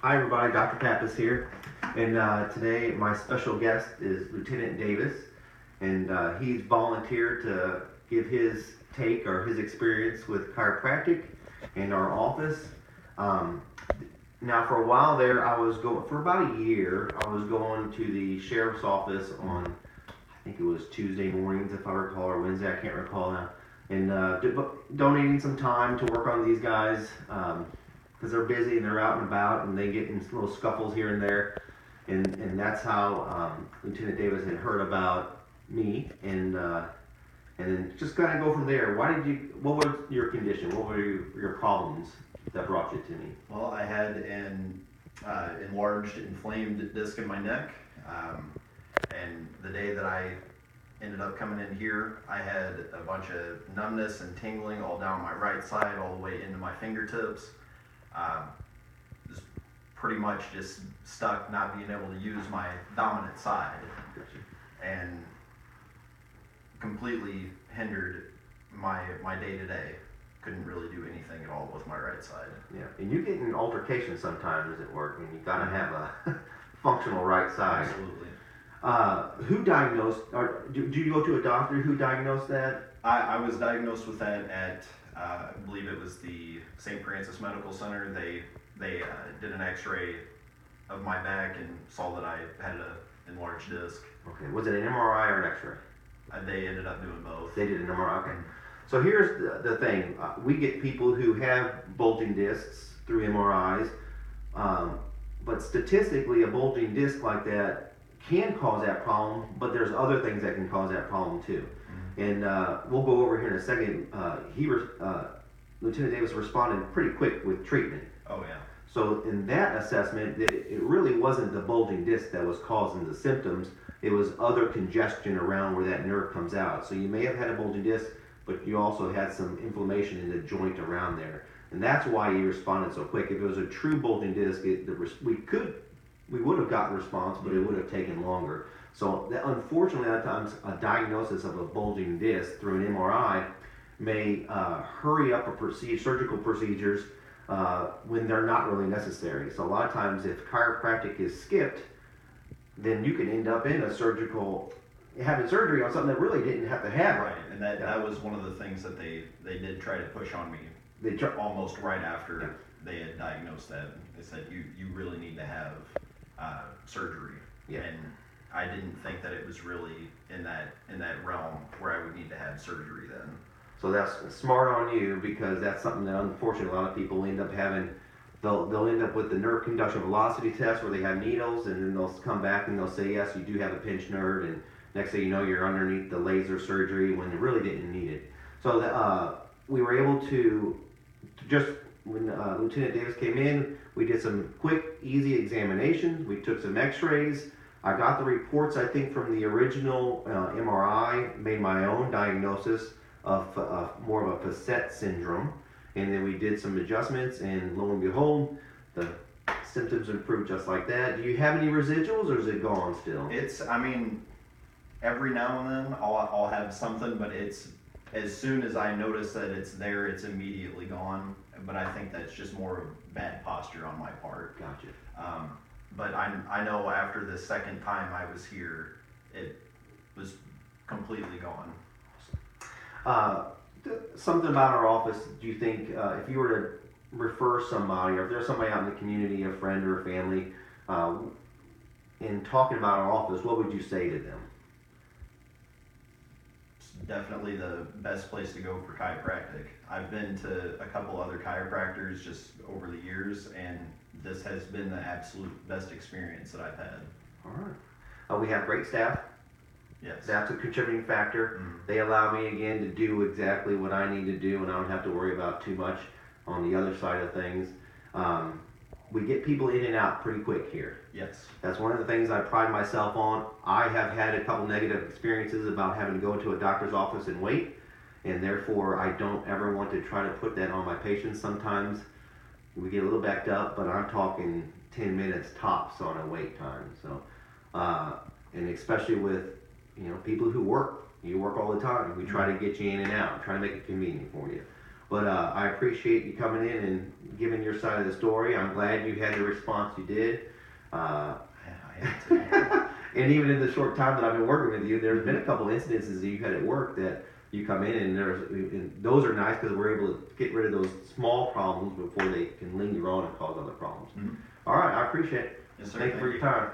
Hi everybody, Dr. Pappas here, and today my special guest is Lieutenant Davis, and he's volunteered to give his take or his experience with chiropractic in our office. Um, Now for a while there, I was going, for about a year, I was going to the sheriff's office on, I think it was Tuesday mornings if I recall, or Wednesday, I can't recall now, and donating some time to work on these guys. Because they're busy and they're out and about and they get in little scuffles here and there, and that's how Lieutenant Davis had heard about me, and then just kind of go from there. What was your condition? What were your problems that brought you to me? Well, I had an enlarged, inflamed disc in my neck, and the day that I ended up coming in here, I had a bunch of numbness and tingling all down my right side, all the way into my fingertips. Just pretty much just stuck not being able to use my dominant side, and completely hindered my day to day. Couldn't really do anything at all with my right side. Yeah, and you get in altercations sometimes at work, and you gotta have a functional right side. Absolutely. Who diagnosed, or do you go to a doctor who diagnosed that? I was diagnosed with that at I believe it was the St. Francis Medical Center. They did an X-ray of my back and saw that I had an enlarged disc. Okay, was it an MRI or an X-ray? They ended up doing both. They did an MRI. Okay. So here's the thing. We get people who have bulging discs through MRIs, but statistically a bulging disc like that can cause that problem, but there's other things that can cause that problem too. And we'll go over here in a second. Lieutenant Davis responded pretty quick with treatment. Oh yeah. So in that assessment, it really wasn't the bulging disc that was causing the symptoms. It was other congestion around where that nerve comes out. So you may have had a bulging disc, but you also had some inflammation in the joint around there. And that's why you responded so quick. If it was a true bulging disc, we would have gotten response, but it would have taken longer. So unfortunately, at times, a diagnosis of a bulging disc through an MRI may hurry up surgical procedures when they're not really necessary. So a lot of times, if chiropractic is skipped, then you can end up in having surgery on something that really didn't have to have. Right, and that was one of the things that they did try to push on me. Almost right after they had diagnosed that. They said you really need to have surgery. Yeah. And I didn't think that it was really in that realm where I would need to have surgery then. So that's smart on you, because that's something that unfortunately a lot of people end up having. They'll end up with the nerve conduction velocity test where they have needles, and then they'll come back and they'll say, yes, you do have a pinched nerve, and next thing you know, you're underneath the laser surgery when you really didn't need it. So we were able to just, when Lieutenant Davis came in, we did some quick, easy examinations. We took some x-rays. I got the reports, I think, from the original MRI, made my own diagnosis of more of a facet syndrome. And then we did some adjustments, and lo and behold, the symptoms improved just like that. Do you have any residuals, or is it gone still? Every now and then I'll have something, but it's as soon as I notice that it's there, it's immediately gone. But I think that's just more of bad posture on my part. Gotcha. But I know after the second time I was here, it was completely gone. Something about our office, do you think, if you were to refer somebody, or if there's somebody out in the community, a friend or a family, in talking about our office, what would you say to them? It's definitely the best place to go for chiropractic. I've been to a couple other chiropractors just over the years, and this has been the absolute best experience that I've had. All right. We have great staff. Yes. That's a contributing factor. They allow me again to do exactly what I need to do, and I don't have to worry about too much on the other side of things. We get people in and out pretty quick here. Yes. That's one of the things I pride myself on. I have had a couple negative experiences about having to go into a doctor's office and wait, and therefore I don't ever want to try to put that on my patients. Sometimes we get a little backed up, but I'm talking 10 minutes tops on a wait time. So, and especially with people who work. You work all the time. We try to get you in and out, try to make it convenient for you. But I appreciate you coming in and giving your side of the story. I'm glad you had the response you did. I had to. And even in the short time that I've been working with you, there's been a couple incidences that you've had at work that you come in and those are nice because we're able to get rid of those small problems before they can linger on and cause other problems. Mhm. All right, I appreciate it. Yes, sir. Thank you for your time.